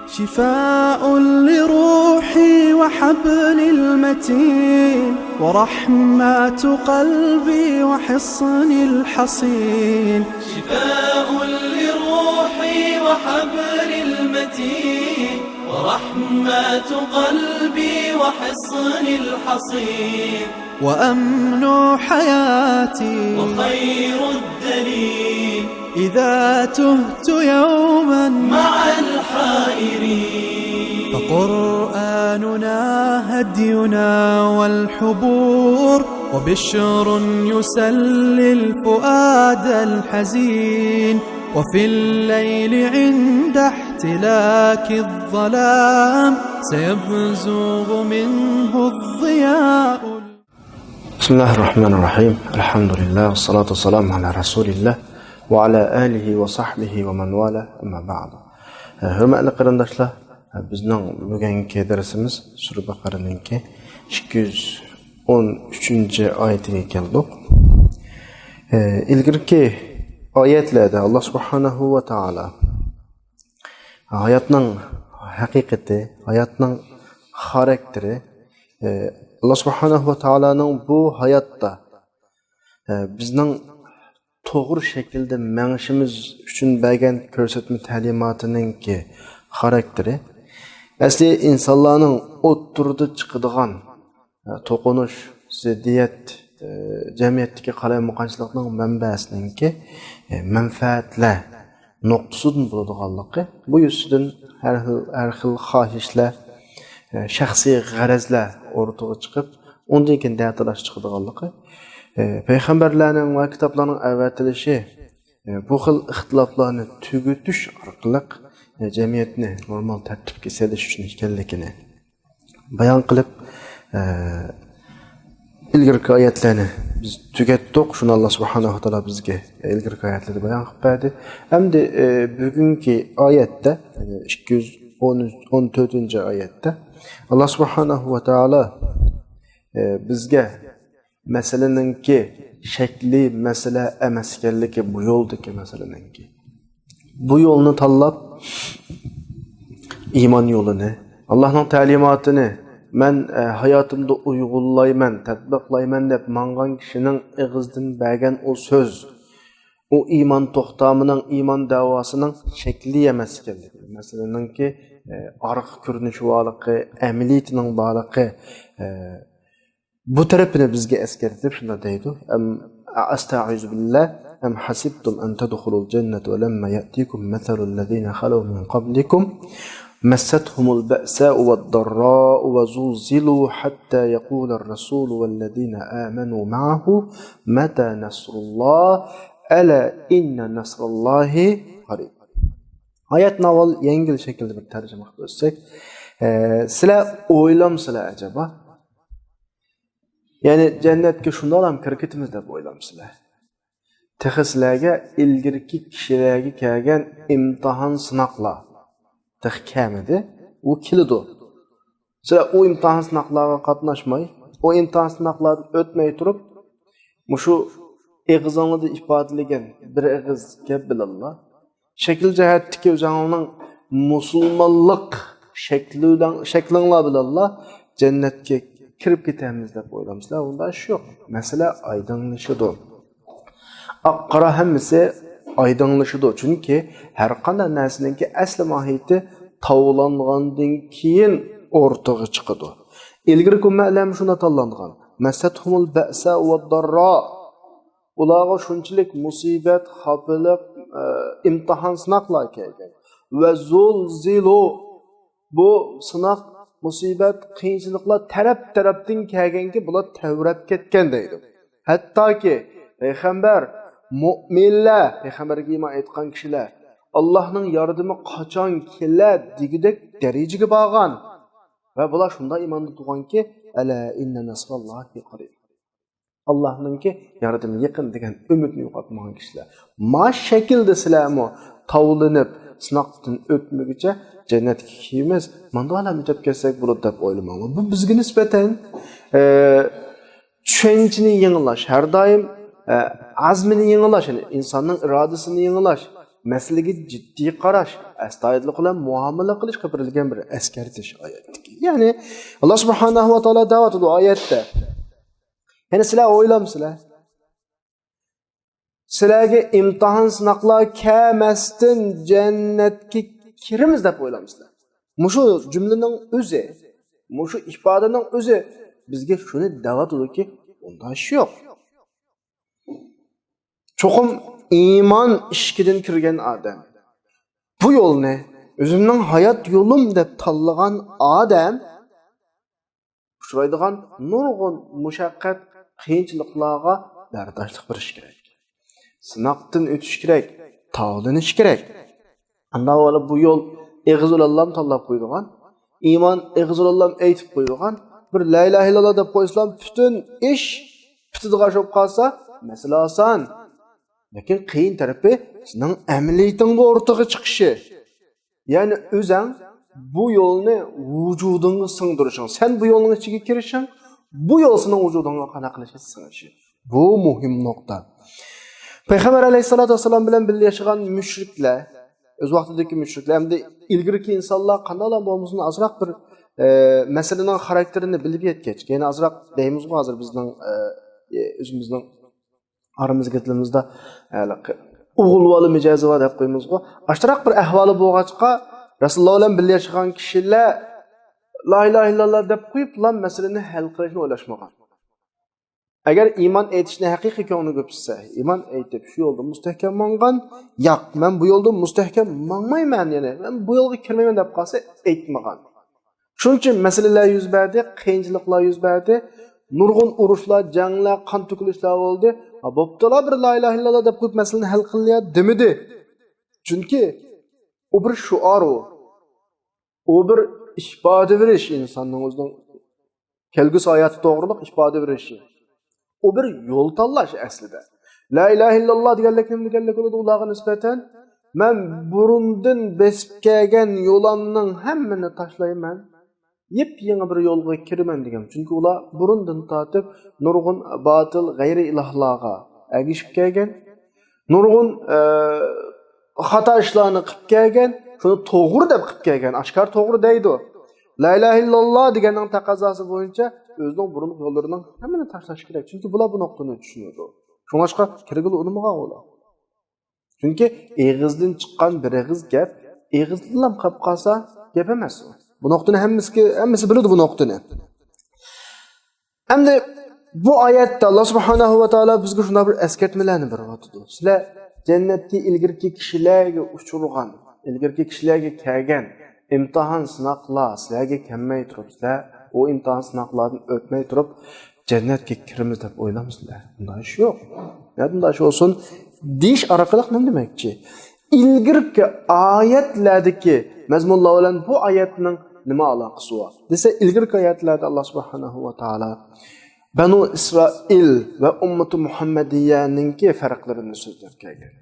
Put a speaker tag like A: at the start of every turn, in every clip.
A: شفاء لروحي وحبل المتين ورحمة قلبي وحصن الحصين.
B: شفاء لروحي وحبل المتين ورحمة قلبي وحصن الحصين.
A: وأمن حياتي
B: وخير الدليل
A: إذا تهت يوما
B: مع الحائرين.
A: فقرآننا هدينا والحبور وبشر يسلي الفؤاد الحزين. وفي الليل عند احتلاك الظلام سيبزغ منه الضياء.
C: بسم الله الرحمن الرحيم. الحمد لله والصلاة والسلام على رسول الله وعلى آله وصحبه ومن والاه. أما بعد. Hürmetli qarindoshlar, bizning bugungi darsimiz Sura Baqaraning 213-oyatiga keldik. Ilgirki oyatlarda Alloh subhanahu va taolo hayotning haqiqati, hayotning xarakteri, Allah subhanahu wa ta'alaning bu hayotda bizning to'g'ri shaklda mangishimiz uchun bergan ko'rsatma ta'limotining xarakteri asli insonlarning o'ttirida chiqadigan to'qinish, ziddiyat, jamiyatdagi qalay-muqanchilikning manbasininki manfaatlar nuqtasidan bo'ladiganligi, bu yusidan har xil xohishlar, shaxsiy g'arazlar o'rtaga chiqib, undan keyin da'vatlash chiqadiganligi, payg'ambarlarning va kitoblarning avatilishi bu xil ixtiloflarni tugutish orqali jamiyatni normal tartibga solish uchun ekanligini bayon qilib, ilgirki oyatlarni biz tugatdik. Shuni Alloh subhanahu va taolo bizga ilgirki oyatlarni bayon qilib berdi. Endi bugungi oyatda 214-oyatda Allah subhanahu wa ta'ala bizga masalaninki shakli masala emas ekanligi, bu yo'ldagi masalaninki. Bu yo'lni tanlab iymon yo'lini, Allohning ta'limotini men hayotimda uyg'unlayman, tatbiqlayman deb mangan kishining ig'izdan bergan o so'z, o iymon to'xtamining, iymon davosining shakli emas ekanligi, masalaninki arq ko'rinishi borligi, amaliyatining borligi, bu tarafini bizga eskartib shunda deydi: Astag'izu billah am hasibtum an tadkhulul jannata wa lamma ya'tikum mathalul ladzina khalu min qablikum massatuhumul ba'sa'u wad-dharra'u wa zulzilu hatta yaqula ar-rasulu wal ladzina amanu ma'ahu mata nasrullah ala inna nasrallahi qarib. Oyat naval yengil şekilde bir tercüme qilsak, sizlar o'ylamsizlar acaba? Ya'ni jannatga shunday ham kirkitimiz deb o'ylamsizlar. Texislarga ilgirki kishilarga kelgan imtihon sinoqlar texkamidi, u kilidi. Sizlar o imtihon sinoqlarga qatnashmay, o imtihon sinoqlardan o'tmay turib, mushu ig'izingizda ifodalagan bir ig'iz gap bilanlar şekil cihetteki o'zingizning musulmonlik shaklinglar bilanlar jannatga kirib ketamiz deb o'ylamsizlar. Unda ish yo'q. Masala oydinlashidir. Oq-qora hammasi oydinlashidir. Chunki har qanday narsaninki asli mohiyati tovlangandan keyin o'rtaga chiqadi. Ilgirki ma'lum shuna tanlangan. Masathumul ba'sa wad-darra. Ularga shunchalik musibat, xafalik, imtihon sinoqlar kelgan. Va zulzilu, bu sinoq, musibat, qiyinchiliklar taraf-tarafdan kelganki, bular tavrab ketgan deydi. Hattoki payg'ambar, mu'minlar, payg'ambarga iymon etgan kishilar Allohning yordami qachon keladi degidek darajaga borgan. Va bular shunday iymonda turganki, ala inna nasrallohi qarib. Allah'nınki yardım yaqin degan umidni yo'qotmagan kishilar. Ma shaklda sizlarmi tavlinib, sinoqdan o'tmaguncha jannatga kiramiz, mandolarni deb kelsak bo'ladi deb o'ylamayman. Bu bizga nisbatan tushunchani yangilash, har doim azmini yangilash, ya'ni insonning irodasini yangilash, masalaga jiddiy qarash, astoydillik bilan muomala qilishga berilgan bir eskartish oyatdiki. Ya'ni Alloh subhanahu va taolo da'vat qildi oyatda. Ya'ni sizlar o'ylamsizlar? Sizlarga imtihon sinoqlar kelmasdan jannatga kiramiz deb o'ylamsizlar. Mushu jumlaning o'zi, mushu ifodaning o'zi bizga shuni da'vat qildiki, undan ish yo'q. Çoxum iman ishkidan kirgan odam, bu yo'lni o'zimning hayot yo'lim deb tanlagan odam uchraydigan nurg'un mushaqqat, qiyinchiliklarga bardoshlik berish kerak. Sinoqdan o'tish kerak, tavlanish kerak. Andan avval bu yo'l eg'izulollam tanlab qo'yilgan, iymon eg'izulollam aytib qo'yilgan, bir la ilaha illalloh deb qo'ysam, butun ish bitadigan bo'lib qolsa, masala oson. Lekin qiyin tarafi sizning amaliyatingda o'rtaga chiqishi. Ya'ni o'zing bu yo'lni vujudingga singdirishing, sen bu yo'lning ichiga kirishing, bu yo'l sening vujudingga qana qilishga singishi. Bu muhim nuqta. Payg'ambar alayhisolatu vasallam bilan birga yashagan mushriklar, o'z vaqtidagi mushriklar hamda ilgirki insonlar qanday bo'lmasin azroq bir masalaning xarakterini bilib yetgach, ya'ni azroq deymiz hozir bizning o'zimizning aramızda tilimizde o'g'ilvali mijozi va deb qo'yamiz-ku. Ashtaroq bir ahvoli bo'lg'achqa Rasululloh bilan birga yashagan kishilar la ilaha illalloh deb qo'yib, lan masalani hal qilishni o'ylashmagan. Agar iymon aytishni haqiqiy ko'ngilga pishsa, iymon aytib shu yo'lda mustahkam mangan, yo'q, men bu yo'lda mustahkam manmayman, ya'ni men bu yo'lga kirmayman deb qolsa aytmagan. Shuning uchun masalalar yuz berdi, qiyinchiliklar yuz berdi, nurg'un urushlar, janglar, qon to'kilishlar bo'ldi. Bo'ptilar bir la ilaha illalloh deb qo'yib masalani hal qilyapti demidi. Chunki u bir shuar o bir ifoda berish insonning o'zining kelgusi hayoti to'g'riliq ifoda berishi. O bir yo'l tanlash aslida. La ilaha illalloh deganlik nima deganlik bo'ladi ularga nisbatan men burundan besib kelgan yo'lamning hammani tashlayman. Yep-yangi bir yo'lga kiraman degan. Chunki ular burundan tortib nurg'un botil, g'ayri ilohlarga agishib kelgan, nurg'un xato ishlarni qilib kelgan, shuni to'g'ri deb qilib kelgan, oshkor to'g'ri deydi. La ilaha illalloh deganning taqozosi bo'yicha o'zining burun yo'llarining hammani tashlash kerak. Chunki bular bu nuqtani tushunadi. Shunga kirgil unmagan ular. Chunki eg'izdan chiqqan bir eg'iz gap, eg'izdan qolib qolsa gap emas u. Bu nuqtani hammasi biladi bu nuqtani. Endi bu oyatda Alloh subhanahu va taolo bizga shunday bir eskartmalarni beryapti. Sizlar jannatga ilgirki kishilarga uchirgan, ilgirki kishilarga kelgan imtihon sinoqlar sizlarga kelmay turibsizlar, o imtihon sinoqlardan o'tmay turib jannatga kiramiz deb o'ylamsizlar. Bunday ish yo'q. Bunday ish olsun deyish orqali nima demakchi? İlgirki oyatlardagi mazmunlar bilan bu oyatning nima aloqasi bor? Desa ilgirki oyatlarda Alloh subhanahu va taolo Banu İsrail ve ummati Muhammadiyaninki farqlarini so'zlab kelgan.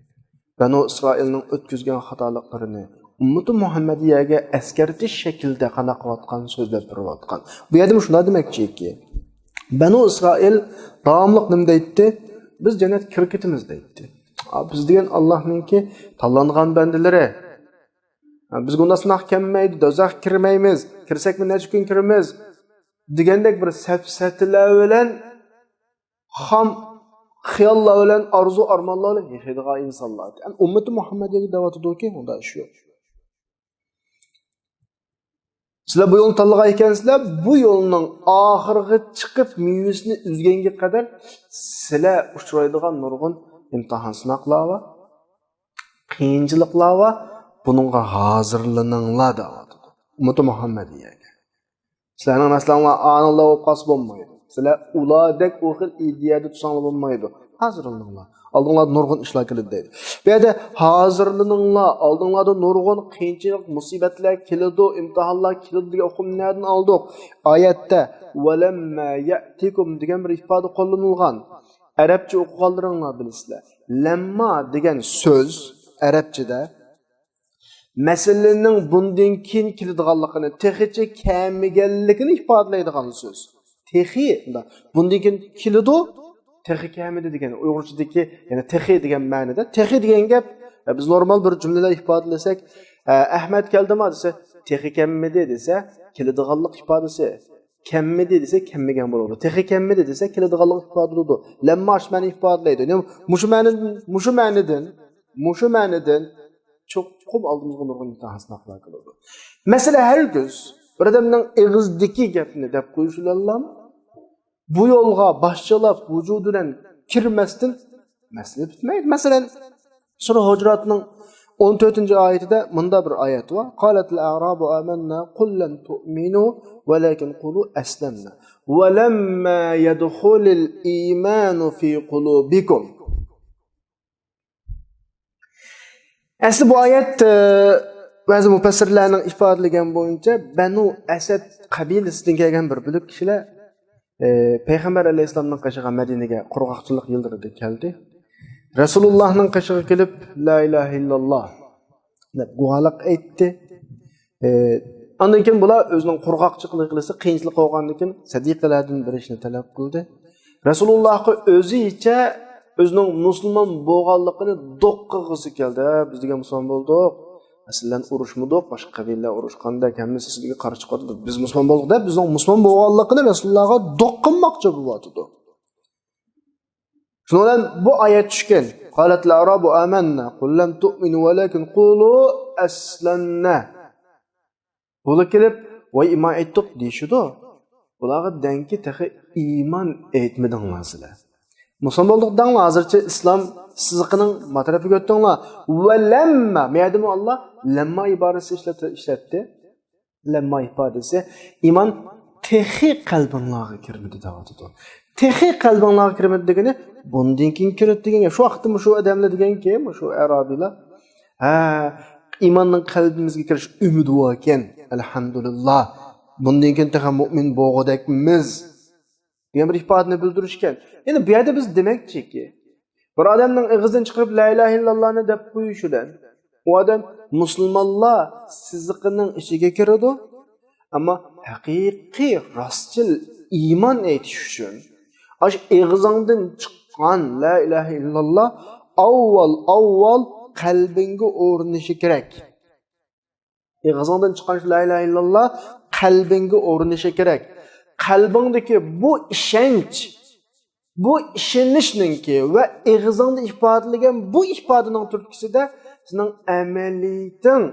C: Banu İsrailning o'tkazgan xatoliklarini ummati Muhammadiyaga eskartish shaklida qanaqayotgan so'zlab turayotgan. Bu yerda shunday demakchiki, Banu İsrail davomliq nima deydi? Biz jannat kirkitimiz deydi. Biz degan Allohninki tanlangan bandalari. Biz bundan sinoq kelmaydi, dozoq kirmaymiz, kirsak mi necha kun kiramiz degandek bir safsatlar bilan ham xiyollar bilan arzu armonlar bilan yashaydigan insonlar. Yani ummati Muhammadiyaga da'vat etdiki, unda ish yo'q. Sizlar bu yo'lni tanlagan ekansizlar, bu yo'lning oxiriga chiqib mevasini uzganga qadar sizlar uchraydigan nurg'un imtihon sinoqlar va qiyinchiliklar va buningga hozirlaninglar da'vati. Ummati Muhammadiyaga. Sizlarning naslinglar anillar bo'lib qolsa bo'lmaydi. Sizlar ulardek o xil ideyada tutsanglar bo'lmaydi. Hozirlaninglar. Oldinglarda nurg'un ishlar keladi deydi. Bu yerda hozirlaninglar, oldinglarda nurg'un qiyinchilik, musibatlar keladi, imtihonlar keladi degan hukmlardan oldik. Oyatda valamma ya'tikum degan bir ifoda qo'llanilgan. Arabcha o'qiganlaringlar bilasizlar. Lamma degan so'z arabchada masalaning bundan keyin keladiganligini, texicha kamiganligini ifodalaydigan so'z. Texi bundan keyin keladi, texi kamidi degan Uyg'urchadagi, ya'ni texi degan ma'noda. Texi degan gap Biz normal bir cümleler ifadelersek, Ahmet geldi mi dese, texi kemmedi dese, kilidığanlık ifadesi. Kemmedi dese, kemmigen bulurdu. Texi kemmedi dese, kilidığanlık ifade olurdu. Lemma aşmeni ifadeleydi. Muşu manidin çok aldığımız nurgun imtihan sınavlar kılırdı. Mesela her göz, bir adamın ağızdaki gapini dep koyuşulallam, bu yolga başçalap vücudundan kirmestin, mesele bitmeydi. Mesela Sura Hucurat'ın 14. ayetinde bunda bir ayet var. Qalatil a'rabu amanna qul len tu'minu velakin qulu aslamna. Ve lemma yedhulul imanu fi qulubikum. Asli bu ayet bazı müfessirlerinin ifadelegan boyunca Banu Asad kabilesinden kelgan bir büyük kişiler Peygamber Aleyhisselam'ın kaşığı Medine'ye qurg'oqchilik yıldırdı keldi. Resulullah'ın kaşığı gelip La ilahe illallah deb guvalaq aytdi. Ondan keyin bular o'zining qurg'oqchilik qilisi qiyinchilik bo'lgandan keyin sadiqalardan birishni talab qildi. Resulullah'ga o'zicha o'zining musulmon bo'lganligini doq qilg'isi keldi. Biz degan musulmon bo'ldik. Aslan urushmadik, boshqa qabilalar urushganda kamisi sizga qarshi chiqadi. Biz musulmon bo'ldik deb bizning musulmon bo'lganligini Resulullahga doq qilmoqchi bo'lyapti. Shundan bu oyat tushgan. Qalatil arabu amanna qul lam tu'minu walakin qulu aslanna. Bular kelib, voy iymon etdik deyishdi. Bularga danki tahi iymon etmadinglar sizlar. Musulmon bo'ldik hozircha islom siziqining matarafiga o'tdinglar. Va lamma, meyadimi Allah lamma iborasi ishlatdi. Lamma ifodasi iymon tahi qalbinglarga kirmadi deyapti. Tahi qalbinglarga kirmadi degani bundan keyin kiradi deganga shu vaqtda shu odamlar deganki, shu arabiylar iymonning qalbimizga kirish umidi bor ekan. Alhamdulillah. Bundan keyin tahi mu'min bo'lg'odakmiz. degan bir ifodani bildirishgan. Endi bu yerda biz demakchiki, bir odamning og'zidan chiqib la ilaha illallohni deb qo'yishidan u odam musulmonlar siziqining ichiga kiradi, ammo haqiqiy rostchil iymon aytish uchun ash og'zingdan chiqqan la ilaha illalloh avval qalbingga o'rnishi kerak. Og'zingdan chiqqan la ilaha illalloh qalbingga o'rnishi kerak. Qalbingdagi bu ishonishninki va og'zingda ifodalagan bu ifodaning turtkisida sening amaliyating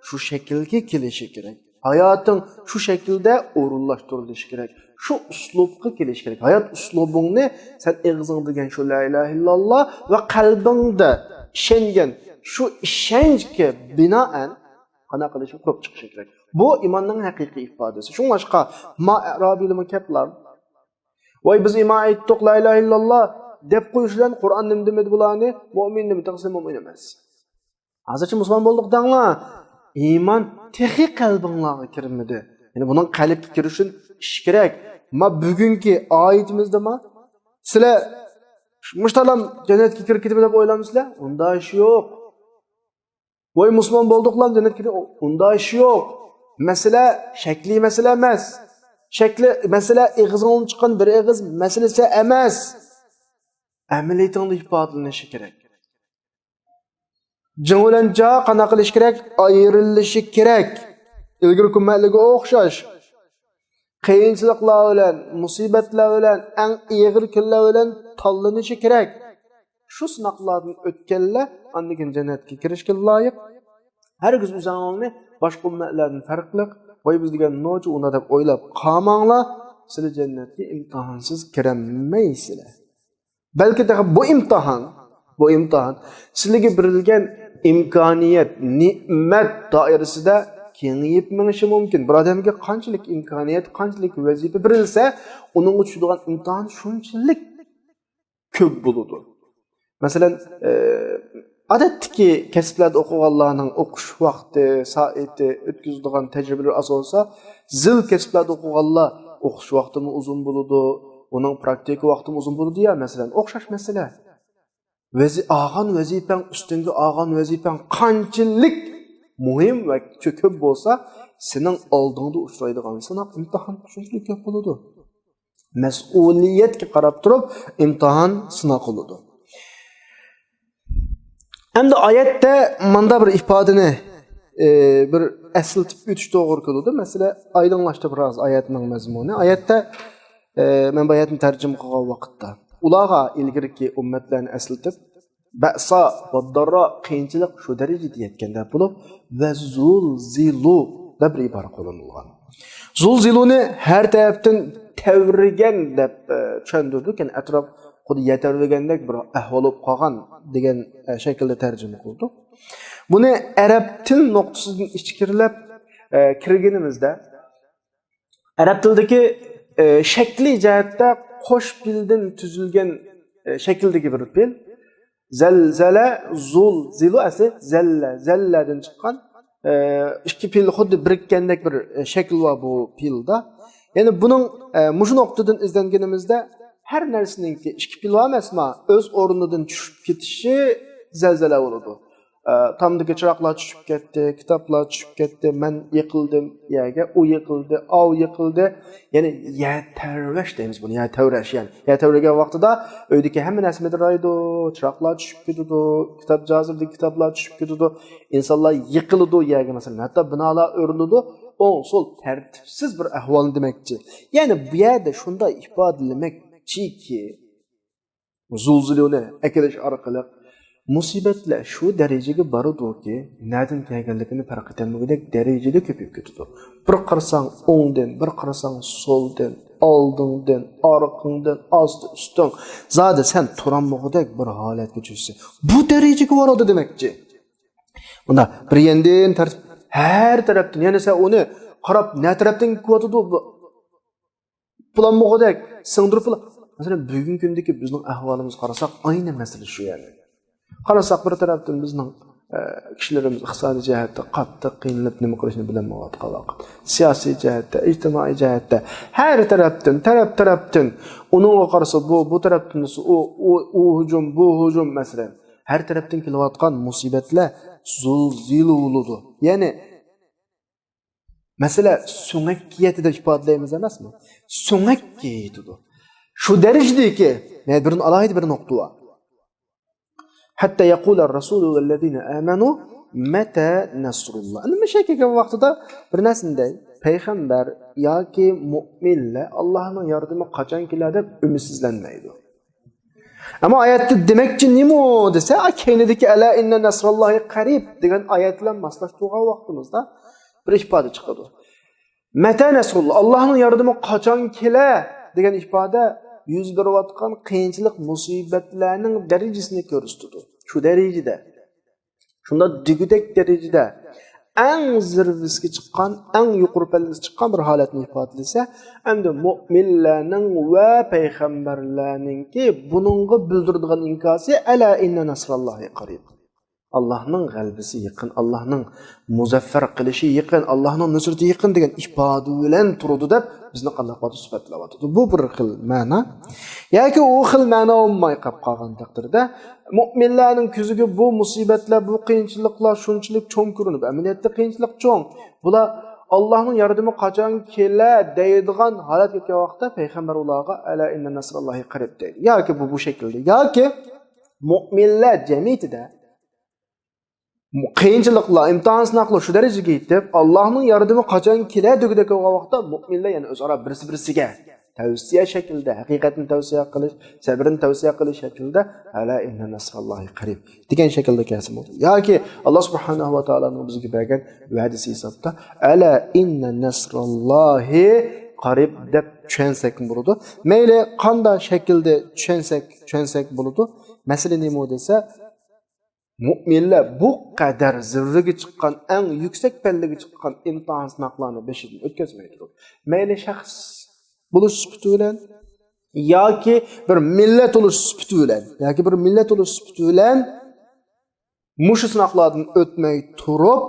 C: shu shaklga kelishi kerak. Hayoting shu shaklda o'rinlashtirilishi kerak. Shu uslubga kelishi kerak. Hayot uslubingni sen og'zing degan shu la ilaha illalloh va qalbingda ishongan shu ishonchga binoan qana qilishi ko'p chiqishi kerak. Bu iymonning haqiqiy ifodasi. Shunga ma'rabiylar kaplar voy biz iymon etdik la ilaha illalloh deb qo'yishdan Qur'on nima demadi bularni? Mu'min nima taqsim mu'min emas. Hozircha musulmon bo'ldik danglar. Iymon texi qalbinglarga kirmadi. Ya'ni buning qalbga kirishi ish kerak. Ma bugungi oyatimizda sizlar mushtalam jannatga kirib ketadi deb o'ylaymizlar? Unda ish yo'q. Voy musulmon bo'ldik-lar jannatga kirib, unda ish yo'q. Masala shakli masala emas. Shakli masala og'zingdan chiqqan bir og'iz masalasi emas. Amaliyatingda ifodalanishi kerak. Jin bilan jo qana qilish kerak? Ayrilishi kerak. Ilgari kunlarga o'xshash. Qiyinchiliklar bilan, musibatlar bilan, eng og'ir kunlar bilan tanlanishi kerak. Shu sinoqlardan o'tganlar andikin jannatga kirishga loyiq. Hargiz o'zingni boshqa ummatlardan farqli voy biz degan nochi unda deb o'ylab qolmanglar, sizlar jannatga imtihonsiz kirolmaysizlar. Balki bu imtihon sizlarga berilgan imkoniyat, ne'mat doirasida kengayib menishi mumkin. Bir odamga qanchalik imkoniyat, qanchalik vazifa berilsa, uning tushadigan imtihon shunchalik ko'p bo'ladi. Masalan, odatdagi kasblarda o'qiganlarning o'qish vaqti, soati, o'tkazadigan tajribalar asosida zil kasblarda o'qiganlar o'qish vaqtimi uzun bo'ladi, uning praktik vaqtimi uzun bo'ladi ya, masalan, o'xshash masala. Olgan vazifang ustinga olgan vazifang qanchalik muhim va ko'p bo'lsa, sening oldingda uchraydigan sinov imtihon shunchalik ko'p bo'ladi. Mas'uliyatga qarab turib imtihon sinov qiladi. Endi oyatda manda bir ifodani bir eslatib o'tish to'g'ri keladi. Masalan, oydinlashtirib biroz oyatning mazmuni. Oyatda men bu oyatni tarjima qilgan vaqtda ularga ilgirki ummatlarni eslatib ba'sa va darra qiyinchilik shu darajada yetganda bo'lib va zulzilu deb bir ibora qo'llanilgan. Zulziluni har tarafdan tavrigan deb tushundirdik. Ya'ni atrof xuddi yetarligandek bir ahvol bo'lib qolgan degan shaklda tarjima qildik. Buni arab til nuqtasidan ichkirilab kirganimizda arab tilidagi shakli jihatda qo'sh pildan tuzilgan shakldagi bir pil zalzala zulzilu asli zalladan chiqqan ikki pil xuddi birikkandek bir shakl var bu pilda. Yani bunun mushu nuqtadan izlanganimizda her narsaninki ikki pil emasmi o'z o'rnidan tushib ketishi zalzala bo'ladi. Tamdagi chiroqlar tushib ketdi, kitoblar tushib ketdi, men yiqildim, yerga u yiqildi, av yiqildi. Ya'ni yer tavrash deymiz buni, yer tavrash yani. Yer tavragan vaqtida uydagi hamma narsa midraydi, chiroqlar tushib ketdi, kitob jozibdagi kitoblar tushib ketdi, insonlar yiqildi yerga masalan, hatto binolar o'rildi. O'ng sol tartibsiz bir ahvol demakchi. Ya'ni bu yerda shunday ifodalamoqchiki zulziluni akilish orqali musibatlar shu darajaga boradiki, nereden kelganligini farq etolmagudek darajada ko'payib ketadi. Bir qarasang o'ngdan, bir qarasang soldan, oldingdan, orqangdan, osti usting, zodi sen turolmagudek bir holatga tushsa, bu darajaga boradi demakchi. Bunda bir yandan tartib her tarafdan, yani sen onu qarab ne tarafdan kelyotidi bulanmagudek singdirib masalan bugungi kundagi bizning ahvolimizni qarasak ayni masala shu yani. Qarasak bir tarafdan bizning kishilarimiz iqtisodiy jihatda qattiq qiynalib nima qilishni bilmayotgan vaqt. Siyosiy jihatda, ijtimoiy jihatda har tarafdan uningga qarasa bu tarafdan u hujum, bu hujum masalan har tarafdan kelayotgan musibatlar zulziluludu. Yani mesela so'ngak kiyati deb ifodalaymiz emasmi? So'ngak kiyati. Shu darajadagi birini alohida bir nuqta bor. Hatta yaqula ar-rasul vallazina amanu mata nasrullah. Nima kelgan vaqtida bir narsanday payg'ambar yoki mu'minlar Allohning yordami qachon keladi deb umidsizlanmaydi. Ama oyatda demakchi nima desa, keynidagi ala inna nasrallohi qarib degan oyat bilan maslashtirgan vaqtimizda bir ifoda chiqadi. Mata nasrullah, Allohning yordami qachon kelar degan ifoda yuz berayotgan qiyinchilik, musibatlarning darajasini ko'rsatadi. Shu darajada. Shunda digudek darajada eng zirvasiga chiqqan, eng yuqori pallasiga chiqqan bir holatni ifodalasa, endi mu'minlarning va payg'ambarlarningki buningga bildiradigan inkosi ala inna nasrallohi qarib. Allohning g'albisi yaqin, Allohning muzaffar qilishi yaqin, Allohning nusrati yaqin degan ifoda bilan turadi deb bizni qanday qilib sifatlayapti. Bu bir xil ma'no. Yoki u xil ma'no olmay qolgan taqdirda mu'minlarning ko'ziga bu musibatlar, bu qiyinchiliklar shunchalik cho'ng ko'rinib, amaliyotda qiyinchilik cho'ng. Bular Allohning yordami qachon kelar deydigan holatga kelgan vaqtda payg'ambar ularga ala inna nasrallohi qarib deydi. Yoki bu shaklda, yoki mu'minlar jamiyatida qiyinchiliklar, imtihon sinoqlar shu darajaga yetib, Allohning yordami qachon keladi degidek vaqtda mu'minlar yana o'zaro birisi-birisiga tavsiya shaklida, haqiqatni tavsiya qilish, sabrni tavsiya qilish shaklida ala inna nasrallohi qarib degan shaklda kelsa bo'ladi. Yoki Alloh subhanahu va taoloning bizga bergan va'dasi hisobda ala inna nasrallohi qarib deb tushunsak bo'ladi. Mayli qanday shaklda tushunsak bo'ladi. Masala nima desa, mu'minlar bu qadar zirvaga chiqqan, eng yuksak pallaga chiqqan imtihon sinoqlarni beshidan o'tkazmaydi. Mayli shaxs bo'lish sifati bilan yoki bir millat bo'lish sifati bilan mushu sinoqlardan o'tmay turib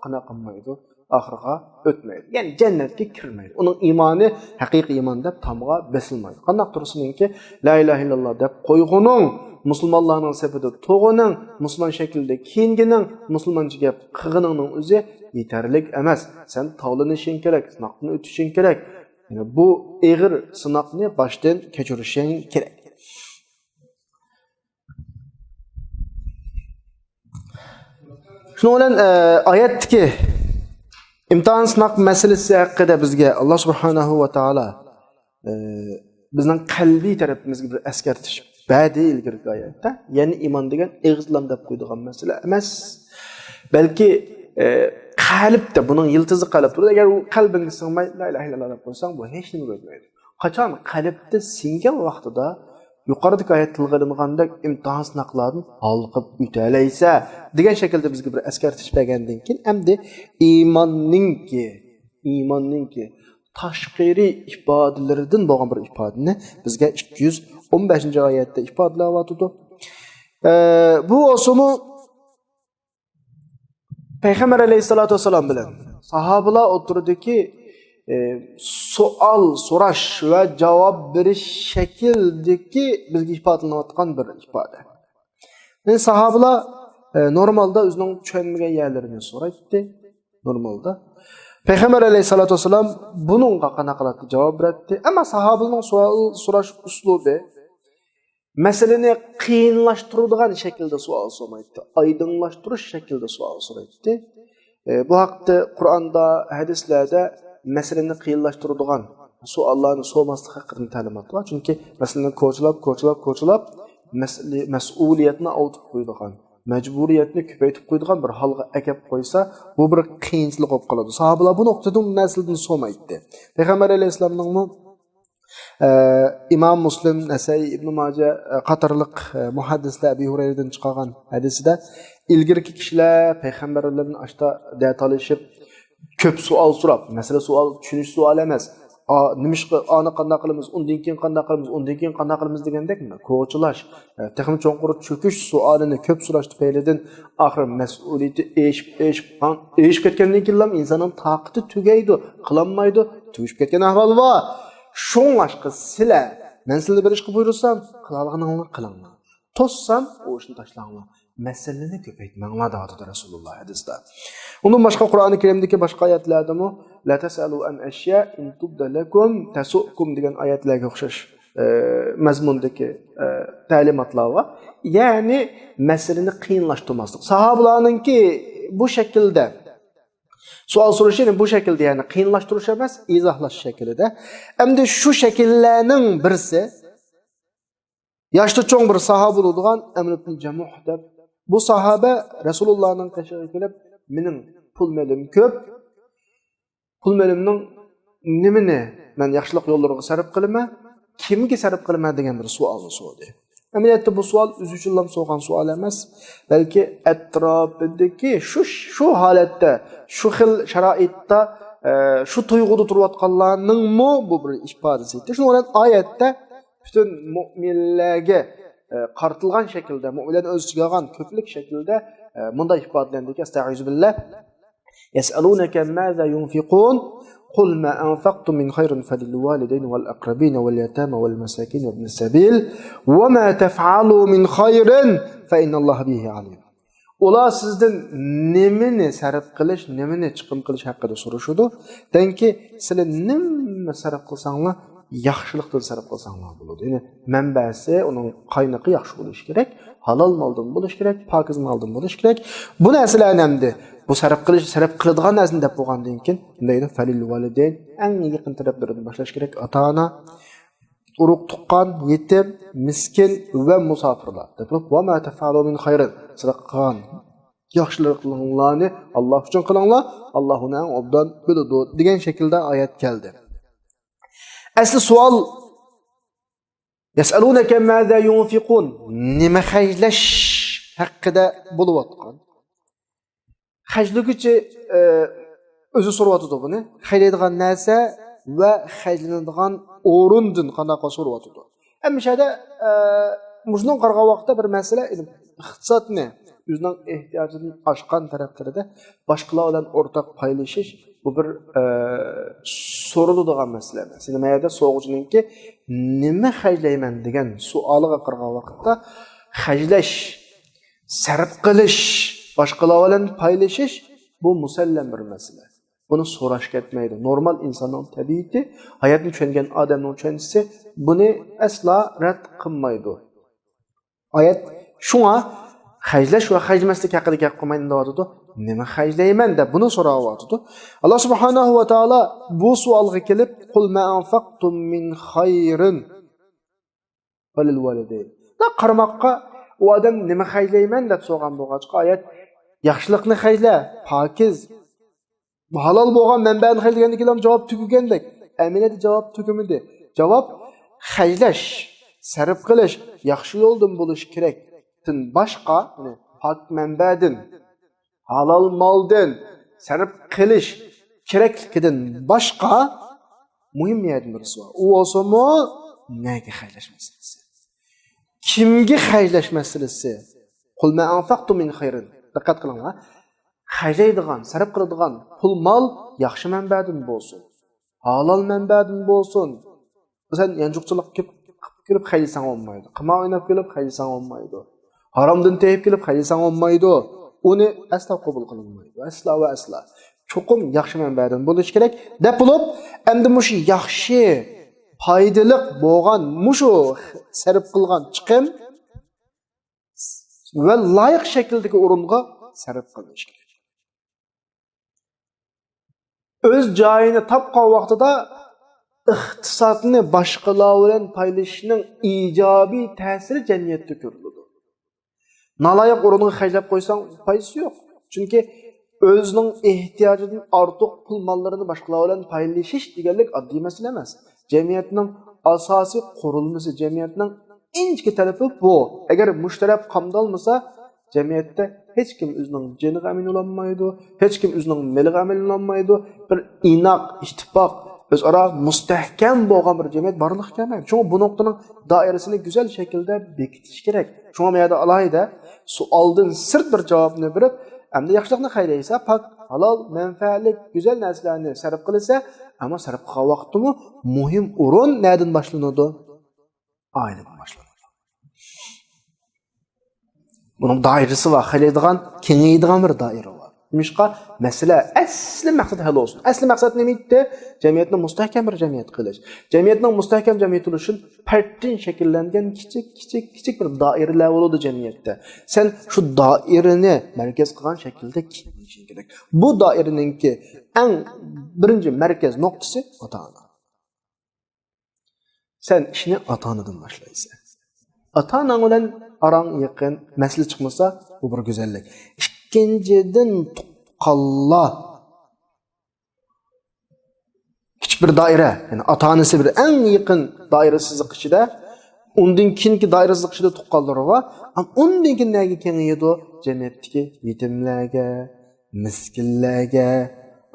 C: qana qilmaydi, oxiriga o'tmaydi. Ya'ni jannatga kirmaydi. Uning iymoni haqiqiy iymon deb tomga besilmaydi. Qanday tursinki la ilaha illalloh deb qo'yguning musulmonlarning safida to'g'ining musulmon shaklda kiyingining musulmoncha gap qilganingning o'zi yetarli emas. Sen tavlanishing kerak, sinoqni o'tishing kerak. Yani bu eg'ir sinoqni boshdan kechirishing kerak. Şunu bilan oyatdagi imtihon sınaq masalasi haqida bizga Alloh subhanahu va taolo bizning qalbiy tarafimizga bir eskartish badi ilgirgi oyatda, ya'ni iymon degan ig'izlam deb qo'ydigan masala emas, balki qalbda buning yiltizi qalb turadi. Agar u qalbingga singmay la ilaha illalloh deb qo'ysang, bu hech nima bo'lmaydi. Qachon qalbda singan vaqtida yuqoridagi oyat tilg'ilingandek imtihon sınaqlardan halqib o'talaysa degan shaklda bizga bir eskartish bergandan keyin endi iymonninki tashqiri ifodalaridan bo'lgan bir ifodani bizga 215-oyatda ifodalayapti. Bu osmu Peygamber aleyhissalatu vesselam bilen sahabalar oturadaki sual so'rash va javob berish shakldagi bizga ifodalanayotgan bir ifoda. Yani sahabalar normalda o'zining tushunmagan yerlarini so'raydi. Normalda Peygamber aleyhissalatu vesselam bununla qanaqalatda javob berdi. Ama sahabalarning sual so'rash uslubi meseleni qiyinlashtiradigan shaklda sual so'raydi. Aydınlashtirish shaklda sual so'raydi. Bu haqda Qur'onda, hadislarda meseleni qiyinlashtiradigan suallarni so'rmaslik haqida ta'limot bor. Chunki masalani ko'chilab mas'uliyatni ortib qo'yadigan, majburiyatni ko'paytirib qo'yadigan bir holga akab qo'ysa, bu bir qiyinchilik bo'lib qoladi. Sahobalar bu nuqtadan masalani so'rmaydi. Payg'ambar alayhisolamning İmam Muslim, Nasai, Ibn Majah qatorliq muhaddislar Abu Hurayradan chiqargan hadisida ilgirki kishilar payg'ambarlarning ashta datalashib ko'p savol so'rab, masala savol tushunish savol emas. Nimishqa ani qanday qilamiz, undan keyin qanday qilamiz degandekmi? Ko'chilash, texnik cho'nqur cho'kish savolini ko'p so'rash tufaylidan oxir mas'uliyati eshib ketgandan keyin insonning taqati tugaydi, qilolmaydi, tugishib ketgan ahvol bor. Şoňlaşqa sizlar men sizlarga berishga buyursam, qilalganingni qilinglar. Tossam, o ishni tashlanglar. Masalani ko'paytmanglar dedi Rasululloh hadisda. Undan boshqa Qur'oni Karimdagi boshqa oyatlarda mu la tasalu an ashya in tubda lakum tasukum degan oyatlarga o'xshash mazmundagi ta'limotlar bor. Ya'ni masalani qiyinlashtirmaslik. Sahobalarninki bu shaklda sual soruşunu bu şekilde yani qiyinlashtirish emas, izohlash shaklida. Endi shu shakllarning birisi yoshda cho'ng bir sahoba bo'lgan Amr ibn Jamuh deb. Bu sahoba Rasulullohning qashig'iga kelib, "Mening pul melim ko'p. Pul melimning nimani men yaxshilik yo'llariga sarf qilaman, kimga sarf qilaman degan bir savolni so'radi. Amaliyotda bu savol o'zi uchun so'rgan savol emas, balki atrofidagi shu holatda, shu xil sharoitda, shu tuyg'uda turayotganlarning bu bir ifodasi. Shuning bilan oyatda butun mu'minlarga qartilgan shaklda, mu'minlarni o'z ichiga olgan ko'plik shaklda bunday ifodalandiki, astag'firullaah. Yas'alunaka maza yunfiqun قل ما أنفقتم من خير فللوالدين والأقربين واليتامى والمساكين وابن السبيل وما تفعلوا من خير فإن الله به عليم. Ular sizden nimini sarf qilish, nimini chiqim qilish haqida so'rashadi. Danki, sizlar nima sarf qilsanglar, yaxshilikdan sarf qilsanglar bo'ladi. Ya'ni manbasi, uning qaynoqi yaxshi bo'lishi kerak, halol moldan bo'lishi kerak, pokiz moldan bo'lishi kerak. Bu narsalarni hamda bu sarf qiladigan narsani deb bo'lgandan keyin deydi falil validayn eng yaqin taraflardan boshlash kerak. Ota-ona, urug' tuqqan, yetim, miskin va musofirlar. Deb va ma tafalu min khayrin. Sadaqan yaxshiliklarni Alloh uchun qilinglar. Alloh uni obdan biladi degan shaklda oyat keldi. Asli savol yasalunaka maza yunfiqun. Nima xajlash haqida bo'layotgan. Hajlıgıcı özü soruvatıdı bunu. Xajlaydigan narsa va xajlanadigan o'rindan qanaqa soruvatıdı. Hem şeyde muşunun qarğa vaqtda bir masala edi. İqtisodni o'zining ehtiyojini oshgan taraflarida boshqalar bilan o'rtaq paylashish bu bir so'raladigan masala emas. Nima yerda so'g'uchininki nima xajlayman degan savoliga qargan vaqtda xajlash, sarf qilish, başqalar bilan paylashish bu musallam bir masala. Buni so'rash ketmaydi. Normal insonning tabiati, hayotni tushungan odamning tushunchasi buni asla rad qilmaydi. Oyat shunga xajlash va xajmaslik haqida gap qilmaydi deydi. nima xajlayman deb buni so'rayapti. Alloh subhanahu va taolo bu savolga kelib, "Qul ma anfaqtum min khayrin falil walidayn." Da qarmoqqa u odam nima xajlayman deb so'ragan bo'lg'achqa oyat yaxshilikni xajla, pokiz, halol bo'lgan manbadan xajlagandan keyin javob tugagandek. Aminat javob tugimidi. Javob xajlash, sarf qilish yaxshi yo'ldan bo'lish kerakdan boshqa, pok manbadan, halol moldan sarf qilish kerakligidan boshqa muhim yerimiz bor. U o'simi nega xajlash masalasi? Kimga xajlash masalasi? Qul ma anfaqtum min khayrin. Diqqat qilinglar. Xajlaydigan, sarf qiladigan pul mol yaxshi manbadan bo'lsin. Halol manbadan bo'lsin. Sen yanjuqchilik qilib xajlasang olmaydi. Qima o'ynab kelib xajlasang olmaydi. Haromdan teyib kelib xajlasang olmaydi. Uni asla qabul qilinmaydi. Asla va asla. Cho'qim yaxshi manbadan bo'lish kerak. Deb bo'lib, endi mush yaxshi, foydali bo'lgan mushu sarf qilgan chiqim va loyiq shakldagi o'ringa sarf qilish kerak. Öz joyini topgan vaqtida iqtisodni boshqalar bilan paylaşishning ijobiy ta'siri jamiyatda ko'riladi. Naloyiq o'ringa xajlab qo'ysang foydasi yo'q. Chunki o'zining ehtiyojidan ortiq pul mollarini boshqalar bilan paylashish deganlik oddiy masala emas. Jamiyatning asosiy qurilmasi, jamiyatning inchki tarafi bu. Agar mushtarak qamdalmasa, jamiyatda hech kim o'zining jiniga amin bo'lmaydi, hech kim o'zining meliga amin bo'lmaydi. Bir inoq, ittifoq, o'zaro mustahkam bo'lgan bir jamiyat borliq kelmaydi. Chunki bu nuqtaning doirasini go'zal shaklda bekitish kerak. Shunga meyada alohida savoldan sirt bir javobni berib, endi yaxshilikni xaylaysa, pak, halol, manfaatli, go'zal narsalarni sarf qilsa, ammo sarf qilgan vaqtimi muhim o'rin nereden boshlanadi? Oiladan boshlanadi. Bunun dairesi var, xaylaydigan, kengaydigan bir daire var. Demişqa, mesele asli maqsad hal olsun. Asli maqsad nemeydi? Cemiyetni mustahkam bir cemiyet qilish. Cemiyetning mustahkam cemiyet oluşun partdan shakllangan kichik bir daireler bo'ladi cemiyetde. Sen şu daireni merkez qilgan shaklda kengayishing kerak. Bu daireninki eng birinchi merkez noktası ota-ona. Sen ishni ota-onadan boshlaysan. Ota-onaң bilan arang yaqin, masala chiqmasa, bu bir go'zallik. İkinciden tuqqalla küçük bir daire, yani ota-onasi bir en yakın dairesizlik ichida, undan keyingi dairesizlik ichida tuqqanlari var. Ama undan keyin nega kengayadi? Jamiyatdagi yetimlarga, miskinlarga,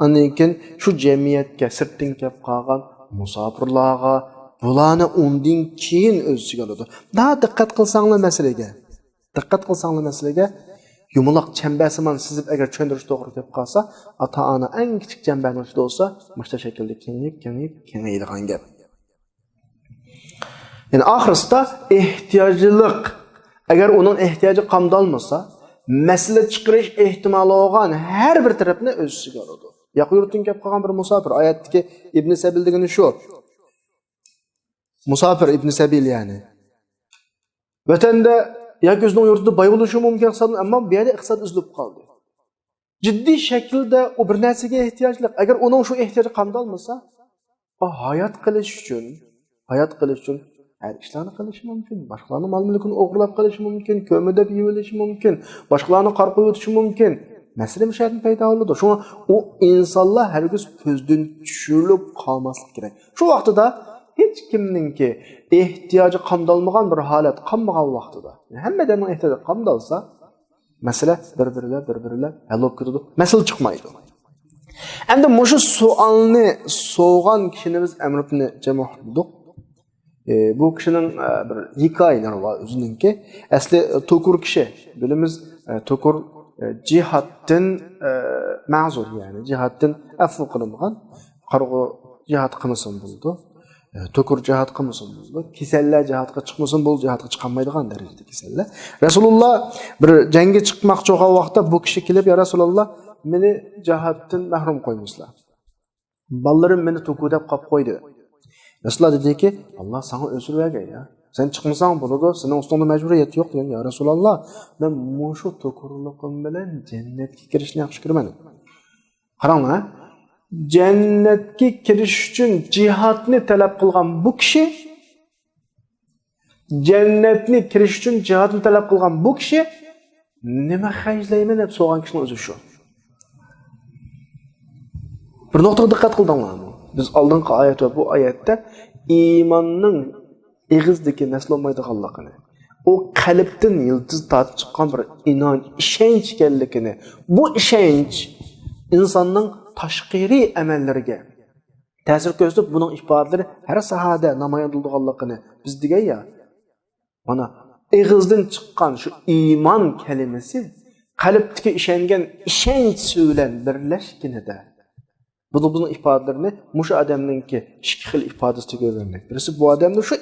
C: undan keyin shu jamiyatga sirtdan kelib qolgan musofirlarga, bularni undan keyin o'z ichiga oladi. Daha diqqat qilsanglar masalaga. Diqqat qilsanglar masalaga yumaloq chambarsimon sizib agar cho'ndirish to'g'ri kelib qolsa, ota-ona eng kichik chambarning ichida bo'lsa, mushta shaklda kengayadigan gap. Yani oxirisida ehtiyojlilik, agar uning ehtiyoji qamdalmasa, masala chiqarish ehtimoli bo'lgan har bir tarafni o'z ichiga oladi. Yaqin yurtdan kelib qolgan bir musofir, oyatdagi Ibn Sabil degani shu. Musafir İbn Sabil yani. Vatanda yoki o'zining yurtida boy bo'lishi mumkin hisoblanadi, ammo bu yerda iqtisod uzilib qoldi. Jiddiy shaklda u bir narsaga ehtiyojli. Agar uning shu ehtiyoji qamdalmasa, o hayot qilish uchun har ishlarni qilishi mumkin. Boshqalarning mol-mulkini o'g'irlab qilishi mumkin, ko'mida yeyilishi mumkin, boshqalarni qarqib o'tishi mumkin. Masala mushadan paydo bo'ladi. Shunga u insonlar hargiz ko'zdan tushirilib qolmasligi kerak. Shu vaqtida hech kimninki ehtiyoji qamdalmagan bir holat qolmagan vaqtida, hammaning ehtiyoji qamdalsa, masala bir-birilar hal bo'lib ketadi. Masala chiqmaydi. Endi mushu savolni so'g'an kishini biz Amr ibn Jamuh dedik. Bu kishining bir hikoyalari bor o'zininki. Asli to'kur kishi. Bilimiz to'kur jihatdan ma'zur, ya'ni jihatdan afv qilingan, qarg'u jihat qilmasin bo'ldi. To'kur jihat qilmasin bo'ldi. Kasallar jihatga chiqmasin, bu jihatga chiqolmaydigan darajada kasallar. Rasululloh bir jangga chiqmoqchi bo'lgan vaqtda bu kishi kelib, "Ya Rasululloh, meni jihatdan mahrum qo'ymaslar. Ballalarim meni to'kur deb qolib qo'ydi." Rasululloh dediki, "Alloh seni o'sirmagan ya. Sen çıkmasan buludu, senin ustunda mecburiyeti yok diyen ya Resulallah, ben muşu tokurlukum bilen cennetki kirişini yakış kirmedim. Qarang ha? Cennetki kirish uchun jihatni talab qilgan bu kishi, jannatni kirish uchun jihatni talab qilgan bu kishi nima xarjlayman deb so'ragan kishining o'zi shu. Bir nuqtaga diqqat qildinglarmi? Biz oldingi oyat va bu oyatda iymonning eg'izdagi nasl olmaydiganligini, o qalbdan yildiz tortib chiqqan bir inonch, ishonch ekanligini, bu ishonch insonning tashqariy amallariga ta'sir ko'rsatib, buning ifodalari har sohada namoyon bo'lganligini biz degan ya. Mana eg'izdan chiqqan shu iymon kalimasi qalbdagi ishongan ishonch bilan birlashganida bunun ifodalarini mushu odamningki ikki xil ifodasiga ko'rganlik. Birisi bu odamning shu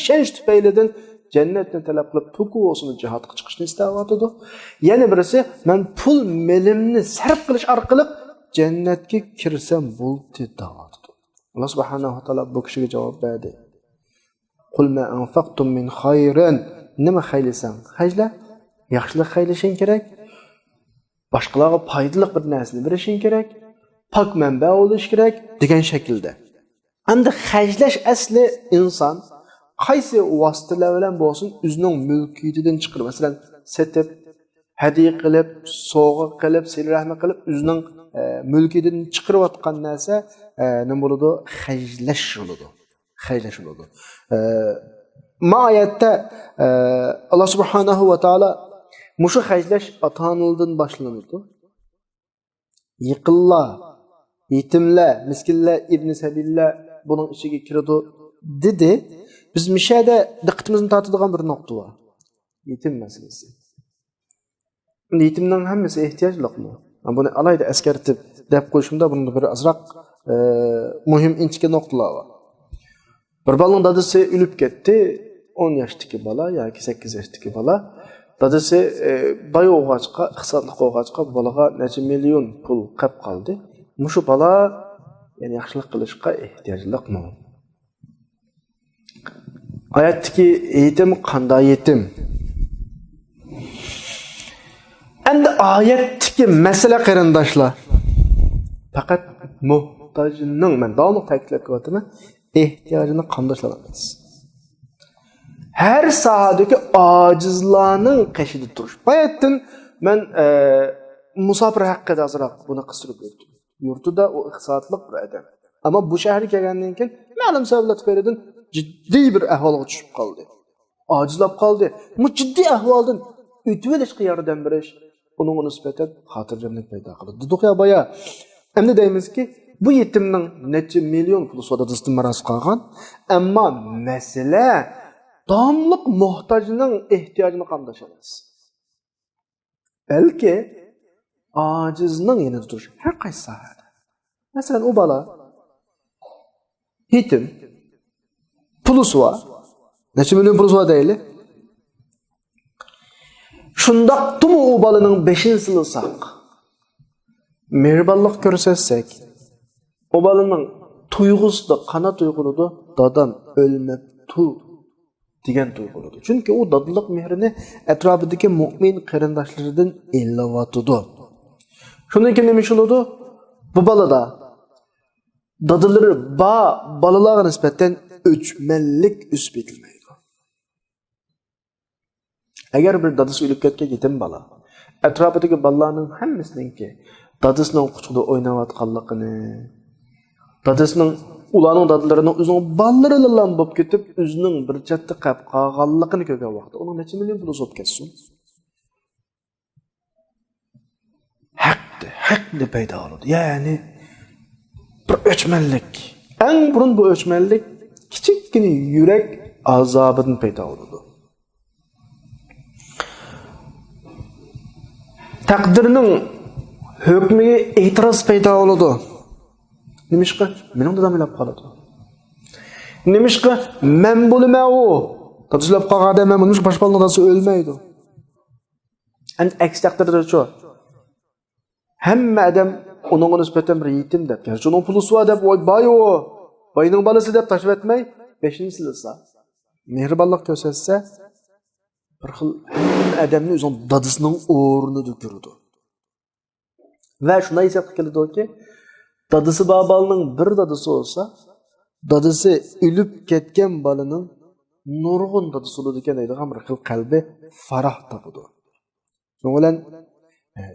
C: ishonch tufaylidan jannatni talab qilib to'ku olsin jihatga chiqishni istayotdi. Yana birisi men pul melimni sarf qilish orqali jannatga kirsam bo'ldi deyapti. Alloh subhanahu va taolo bu kishiga javob berdi. Qul ma anfaqtum min khayrin, nima xaylasang xajla, yaxshilik xaylashing kerak. Boshqalarga foydali bir narsani berishing kerak. Pak manba bo'lish kerak degan shaklda. Endi xajlash asli inson qaysi vositalar bilan bo'lsin o'zining mulkiyidan chiqarib, masalan, setib, hadiya qilib, sovg'a qilib, silrahma qilib o'zining mulkiyidan chiqarayotgan narsa nima bo'ladi? Xajlash bo'ladi. Xajlash bo'ladi. Ma'ayatda Alloh subhanahu va taolo mushu xajlash ota-onalardan boshlanadi. Yiqillar, yetimlar, miskinlar, ibn sabillar bunun ichiga kiradi dedi. Biz mishada diqqatimizni tortadigan bir nuqta bor. Yetim masalasi. Yetimning hammasi ehtiyojliqmi? Men buni alayda eskartib deb qo'yishimda bunda bir azroq muhim inchki nuqtalar bor. Bir balaning dadasi o'lib ketdi, 10 yoshdagi bola yoki 8 yoshdagi bola. Dadasi boy o'g'achqa, iqtisodli o'g'achqa bolaga necha million pul qilib qoldi. Mushu bola yani yaxshilik qilishga ehtiyojliqmi? Oyatdagi yetim qanday yetim? Endi oyatdagi masala qarindoshlar. Faqat muhtojning, men davomli ta'kidlab qo'yaman, ehtiyojini qondoshlaymiz. Her sahadaki acizlarning qashida turish. Bayatdan men musafir haqqida azroq buni qistirib o'tdim. Yurtida o iqtisodlik bir adam. Ama bu shaharga kelgandan keyin ma'lum sabablar tufaylidan jiddiy bir ahvolga tushib qoldi. Acizlab qoldi. Bu jiddiy ahvoldan o'tib olishga yordam berish uning nisbatan xotirjamlik paydo qildi. Dedik ya boya. Endi deymizki, bu yetimning necha million pul sodadasidan maraz qolgan, ammo masala davomliq muhtojning ehtiyojini qamdashamiz. Balki acizning yanida turish har qaysi sohada. Masalan, u bola yetim, pulusi bor, necha million pulusi bor deyli. Shundaqdimi u bolaning 5-ni silsak, mehribonlik ko'rsatsak, o bolaning tuyg'usida qana tuyg'uladi, dadam o'lmabdi degan tuyg'uladi. Chunki u dadillik mehrini atrofidagi mu'min qarindoshlaridan elayotdi. Shundan keyin nima bo'ladi? Bu bolada dadillari bolalarga nisbatan o'chmanlik o'sib etilmaydi. Agar bir dadasi o'lib ketgan yetim bola atrofidagi bolalarning hammasininki dadasining quchug'ida o'ynayotganligini, dadasining ularning dadalarining o'zining balları bilan bo'lib ketib, o'zining bir chatda qolib qolganligini ko'rgan vaqtda uning necha million pul o'zib ketsin. Haqni paydo bo'ladi. Ya'ni bir o'chmanlik. Eng burun bu o'chmanlik kichikkina yurak azobidan paydo bo'ladi. Taqdirning hukmiga e'tiroz paydo bo'ladi. Nimishqa mening dadam o'lib qoladi. Nimishqa men bo'lmay u. Dadilab qolgan odam men nimishqa boshqaning dadasi o'lmaydi. Endi aks taqdirda shu. Hamma odam uning nisbatan bir yetim deb, uning puli suva deb, voy boy u, boyning bolasi deb tashlab etmay, 5-ni silsa. mehribonlik ko'rsatsa, bir xil odamni o'zining dadisining o'rnida ko'radi. Va shunday hisobga keladiki, dadisi bolaning bir dadisi bo'lsa, dadisi o'lib ketgan bolaning nurg'un dadisi bo'ladi ekan deydigan bir xil qalbi farah topadi. Shuning bilan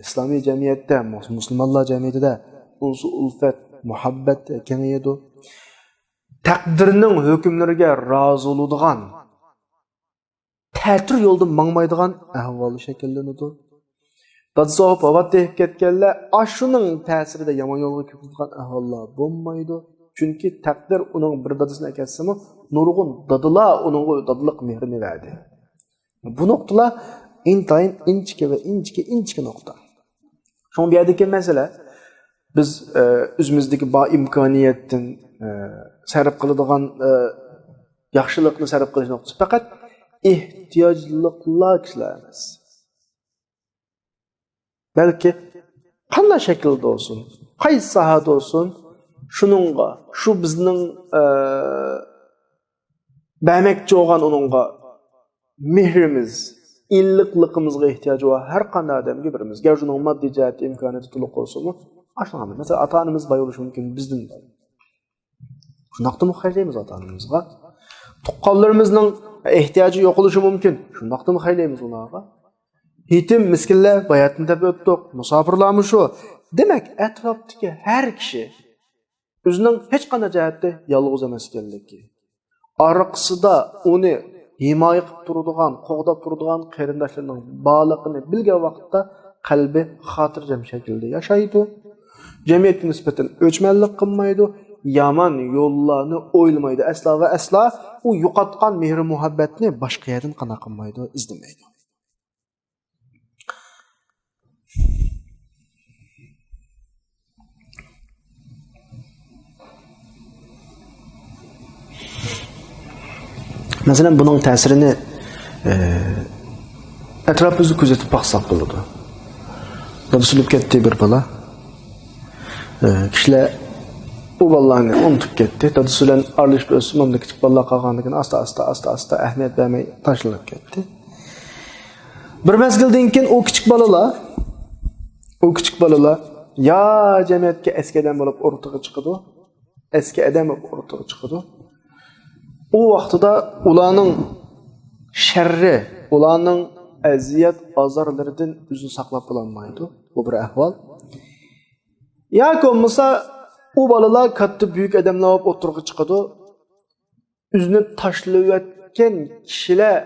C: islomiy jamiyatda, musulmonlar jamiyatida unsu ulfat, muhabbat kengayadi. Taqdirning hukmlariga rozi bo'ladigan, ta'tir yo'lda mangmaydigan ahvol shakllanadi. Dadisi vafot etib ketganlar shuning ta'sirida yomon yo'lga kirgan ahvollar bo'lmaydi. Chunki taqdir uning bir dadisini akatsimi, nurg'un dadilar uning dadiliq mehrini berdi. Bu nuqtalar intayin inchika va inchika nuqta. Shu bu yerdagi masala biz o'zimizdagi bor imkoniyatdan sarf qiladigan yaxshilikni sarf qilish nuqtasi faqat ehtiyojlilar kishilar emas. Balki qanday shaklda bo'lsin, qaysi sohada bo'lsin, shuningga, shu bizning bermoqchi bo'lgan uningga mehrimiz, illiqligimizga ehtiyoji bor har qanday odamga birimiz. Gar shuning moddiy jihatda imkoniyati to'liq bo'lsa-mu, ashunaqami. Masalan, ota-onamiz boy bo'lishi mumkin, bizdan boy. Shunaqda muxaylaymiz ota-onamizga. Tuqqanlarimizning ehtiyoji yo'q bo'lishi mumkin. Shunaqda muxaylaymiz ularga. Yetim miskinlar bayatni deb o'tdik, musofirlarmi shu. Demak, atrofdagi har kishi o'zining hech qanday jihatda yolg'iz emas ekanligi. Orqasida uni himoya qilib turadigan, qo'g'dab turadigan qarindoshlarining borligini bilgan vaqtda qalbi xotirjam shaklda yashaydi. Jamiyatga nisbatan o'chmanlik qilmaydi, yomon yo'llarni o'ylamaydi aslo va aslo. U yo'qotgan mehr muhabbatni boshqa yerdan qana qilmaydi, izlamaydi. Masalan, buning ta'sirini atrofimizni kuzatib baqsak bo'ladi. Dadisi ketdi bir bola. Kishilar u bolalarni unutib ketdi. Dadisi bilan aralashib o'sib, mana kichik bolalar qolganligini asta ahamiyat bermay tashlanib ketdi. Bir mezgildan keyin u kichik bolalar ya jamiyatga eski odam bo'lib o'rtaga chiqadi. Eski odam bo'lib o'rtaga chiqadi. O vaqtida ularning sharri, ularning aziyat azorlaridan o'zini saqlab qololmaydi. Bu bir ahvol. Yoki bo'lmasa u bolalar katta buyuk odamlar bo'lib o'tirg'i chiqadi. O'zini tashlayotgan kishilar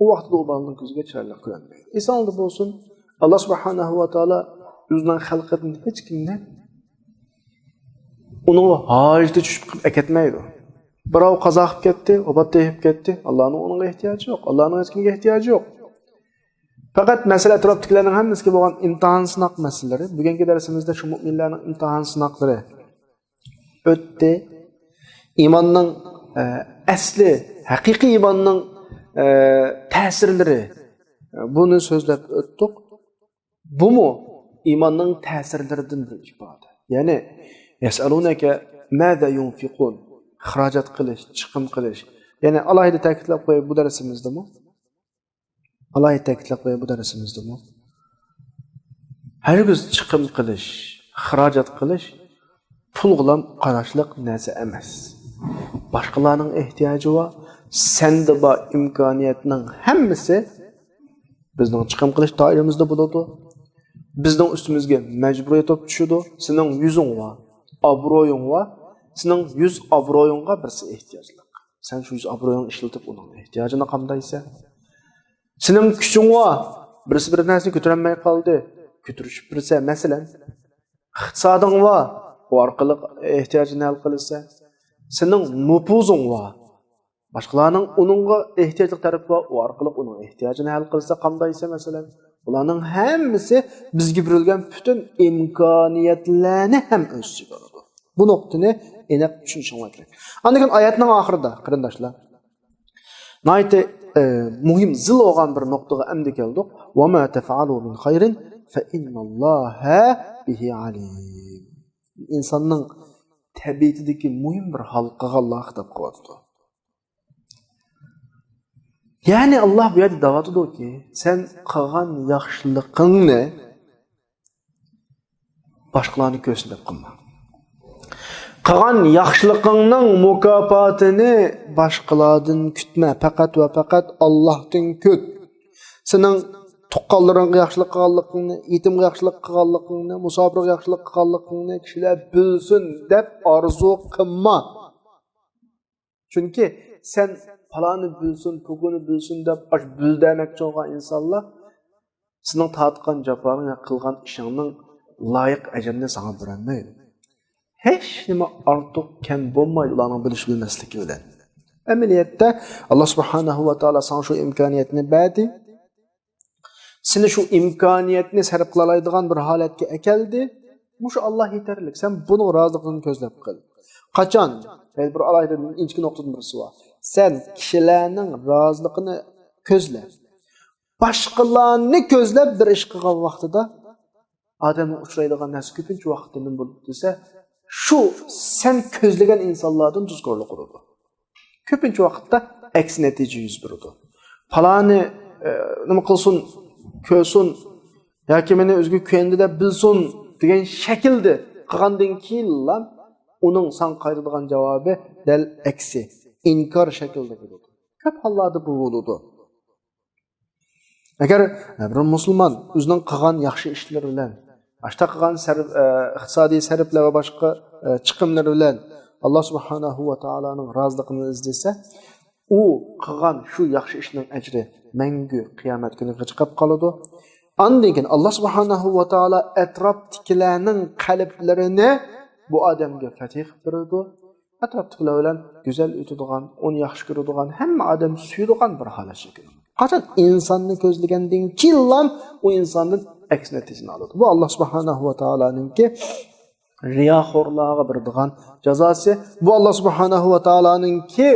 C: u vaqtda u bolaning ko'ziga chiroyli ko'rinmaydi. Esonda bo'lsin, Alloh subhanahu va taolo o'zining xalqidan hech kimni uni hojatga tushib ketmaydi. Birov qazo qilib ketdi, vafot etib ketdi. Allohning unga ehtiyoji yo'q. Allohning hech kimga ehtiyoji yo'q. Faqat masala atrofdagilarning hammasiga bo'lgan imtihon sinoq masalalari, bugungi darsimizda shu mu'minlarning imtihon sinoqlari o'tdi. Iymonning asli, haqiqiy iymonning ta'sirlari buni so'zlab o'tdik. Bumu iymonning ta'sirlaridan bir ifoda. Ya'ni yasalunaka maza yunfiqun? Xarajat qilish, chiqim qilish. Ya'ni alohida ta'kidlab qo'yib bu darsimizdami? Hargiz chiqim qilish, xarajat qilish pul bilan qarashliq narsa emas. Boshqalarning ehtiyoji va senda bor imkoniyatning hammasi bizning chiqim qilish doiramizda bo'ladi. Bizning ustimizga majburiyat olib tushadi. Sening yuzing va obro'ying va sening 100 obro'yingga birsi ehtiyojli. Sen shu 100 obro'yingni ishlatib uning ehtiyojini qamdaysan. Sening kuching va birsi bir narsani ko'tarolmay qoldi. Ko'tarishib birsa, masalan, iqtisoding va bu orqali ehtiyojini hal qilsa, sening nupuzing va boshqalarning uningga ehtiyojli tarafi va u orqali uning ehtiyojini hal qilsa qamdaysa, masalan, ularning hammasi bizga berilgan butun imkoniyatlarni ham o'z ichiga oladi. Bu nuqtani aniq tushunishimiz kerak. Andan oyatning oxirida, qarindoshlar, nayte muhim zil olgan bir nuqtaga endi keldik. Va ma taf'alu min khayrin fa innalloha bihi alim. İnsanning tabiatidagi muhim bir halqaga Alloh xitob qilyapti. Yani Allah bu yerda davatıdı ki, sen qilgan yaxshiligingni boshqalarni ko'rsin deb qilma. Qilgan yaxshiligingning mukofotini boshqalardan kutma, faqat va faqat Allohdan kut. Sening tuqqanlaringga yaxshilik qilganligingni, yetimga yaxshilik qilganligingni, musofirga yaxshilik qilganligingni kishilar bilsin deb orzu qilma. Chunki sen falani bilsin, tuguni bilsin deb bildamoqchi bo'lgan insonlar sening tatgan jafoing, qilgan ishingning loyiq ajrini sana bermaydi. Hech nima ortiq kam bo'lmaydi ularning bilish bilmasligi bilan. Amaliyotda Alloh subhanahu va taolo sana shu imkoniyatni berdi. Seni shu imkoniyatni sarf qila oladigan bir holatga akeldi. Mushu Alloh yetarli. Sen buni roziligini ko'zlab qil. Qachon? Bir alayda inchki nuqtadan birisi bor. Sen kishilarning roziligini ko'zla. Boshqalarni ko'zlab bir ish qilgan vaqtida odamning uchraydigan narsa ko'pincha vaqtda nima bo'lib desa, shu sen ko'zlagan insonlardan tuzkorlik qiladi. Ko'pincha vaqtda aks natija yuz beradi. Falani nima qilsin, ko'rsin yoki meni o'zga ko'ndi deb bilsin degan shaklda qilgandan keyin uning san qaytadigan javobi dal aksi, inkor shaklda bo'ladi. Ko'p hollarda bu bo'ladi. Agar bir musulmon o'zining qilgan yaxshi ishlari bilan, ashta qilgan iqtisodiy sarflar va boshqa chiqimlar bilan Alloh subhanahu va taoloning roziligini izlasa, u qilgan shu yaxshi ishning ajri mangu qiyomat kuniga chiqib qoladi. Ondan keyin Alloh subhanahu va taolo atrofdagilarning qalblarini bu odamga fatih beradi. Atrofdagilar bilan go'zal o'tadigan, uni yaxshi ko'radigan, hamma odam suyadigan bir holat shakl. Qachon insonni ko'zlagandan keyin u insonning aks natijasini oladi. Bu Alloh subhanahu va taoloninki riyoxo'rlarga beradigan jazosi. Bu Alloh subhanahu va taoloninki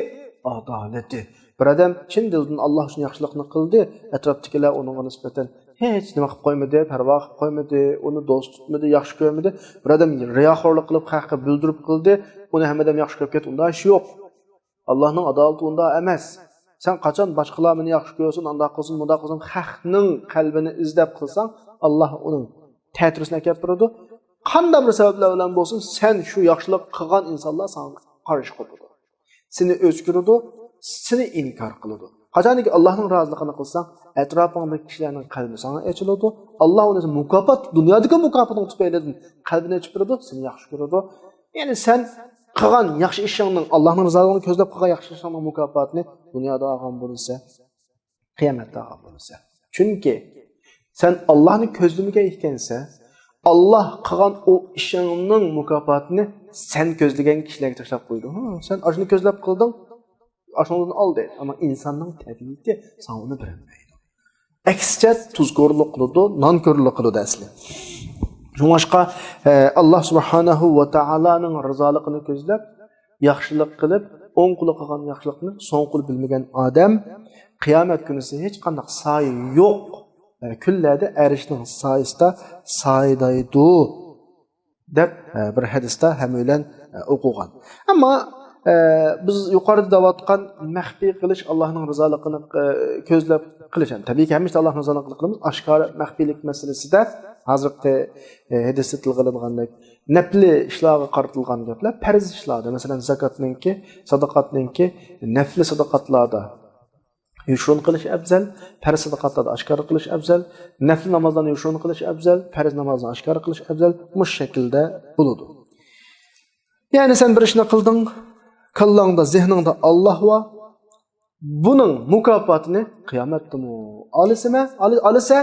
C: adolati. Bir odam chin dildan Alloh uchun yaxshilikni qildi, atrofdagilar unga nisbatan hech nima qilib qo'ymadi, parvo qilib qo'ymadi, uni do'st tutmadi, yaxshi ko'rmadi. Bir odam riyoxo'rlik qilib, xalqqa bildirib qildi, uni hammadan yaxshi ko'rib ketdi. Unda ish yo'q. Allohning adolati unda emas. Sen qachon boshqalar meni yaxshi ko'rsin, unda qilsin, bunda qilsin, xalqning qalbini izlab qilsang, Alloh uning ta'tirisini kelib turadi. Qanday bir sabablar bilan bo'lsin, sen shu yaxshilik qilgan insonlar sana qarshi qo'yadi. Seni o'chkiradi, seni inkor qiladi. Qachonki Allohning roziligini qilsang, atrofingdagi kishilarning qalbi sana ochiladi. Alloh uni mukofot, dunyodagi mukofotni tufaylidan qalbini ochib turadi, seni yaxshi ko'radi. Ya'ni sen qilgan yaxshi ishingning, Allohning rizoligini ko'zlab qilgan yaxshi ishingning mukofotini dunyoda olgan bo'lsa, qiyomatda olgan bo'lsa. Chunki sen Allohni ko'zlamagan ekansa, Alloh qilgan o ishingning mukofotini sen ko'zlagan kishilarga tashlab qo'ydi. Sen ashuni ko'zlab qilding, ashundan oldi, ammo insonning tabiati sana uni bermaydi. Aksicha tuzkorlik qiladi, nonko'rlik qiladi asli. Shunga Alloh subhanahu va taoloning rizoligini ko'zlab, yaxshilik qilib, o'ng qo'li qilgan yaxshilikni so'ng qo'li bilmagan odam qiyomat kunisi hech qanday soya yo'q. Kunlarda arishning soyasida soydaydi deb bir hadisda ham bilan o'qigan. Ammo biz yuqorida davatgan maxfiy qilish, Allohning rizoligini ko'zlab qilish. Tabiiyki hamisha Allohning rizoligini qilamiz. Oshkora maxfiylik masalasida hozirgi hadisda tilg'ilinganidek nafli ishlarga qaratilgan gaplar, farz ishlarda, masalan zakotninki, sadaqatninki, nafli sadaqatlarda yushrun qilish afzal, farz sadaqatlarda oshkora qilish afzal, nafl namozlarni yushrun qilish afzal, farz namozni oshkora qilish afzal. Bu shaklda bo'ladi. Ya'ni sen bir ishni qilding, kallangda, zehningda Alloh va buning mukofotini qiyomatdami olsa,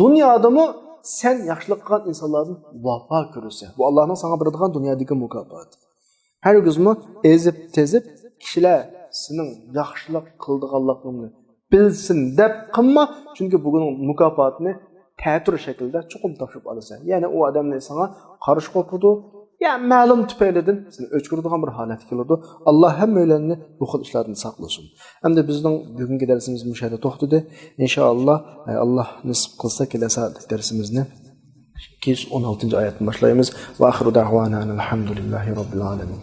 C: dunyodami sen yaxshilik qilgan insonlardan vafo ko'rsa, bu Allohning sana beradigan dunyodagi mukofot. Hargizmi ezib tezib kishilar sening yaxshilik qildiganligingni bilsin deb qilma, chunki bugunning mukofotini ta'tir shaklda chuqur topshirib olasan. Ya'ni u odamni sana qarshi qo'yadi, ya ma'lum tufaylidan seni o'chkiradigan bir holat keladi. Alloh hammalarni bu xil ishlardan saqlasin. Endi bizning bugungi darsimiz bu yerda to'xtadi. Inshaalloh Alloh nasib qilsa kelasi darsimizni 216-oyatdan boshlaymiz. Va oxiru da'vana alhamdulillahi robbil alamin.